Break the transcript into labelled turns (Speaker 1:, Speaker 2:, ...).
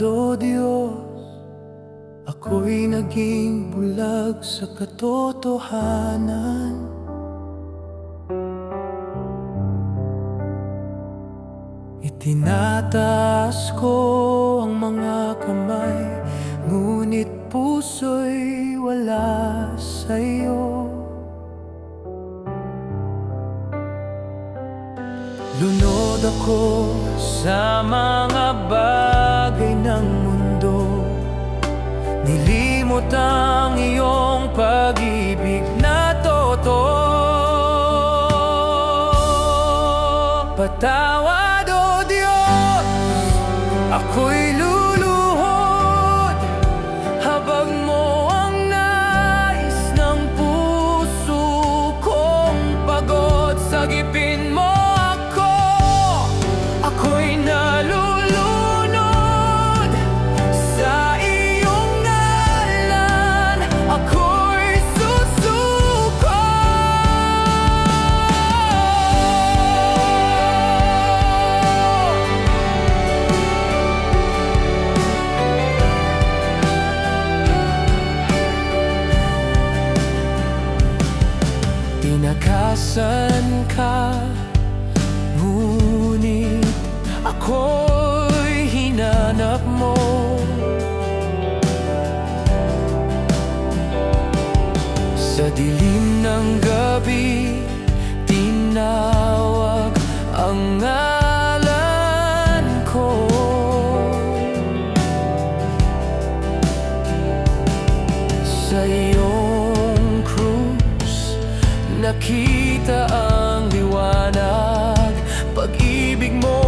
Speaker 1: o Diyos, ako'y naging bulag sa katotohanan. Itinataas ko ang mga kamay, ngunit puso'y wala sa'yo. Lunod ako sa mga bagay ng mundo, nilimot ang iyong pag-ibig na totoo. Patawad o Diyos, ako'y luluhod, habag mo ang nais ng puso kong pagod. Sagipin mo ako, ako'y nalulunod sa iyong ngalan, ako'y susuko. Tinakasan ka, ngunit ako'y hinanap mo. Sa dilim ng gabi, tinawag ang ngalan ko. Sa iyong krus, nakita ang liwanag, pag-ibig mo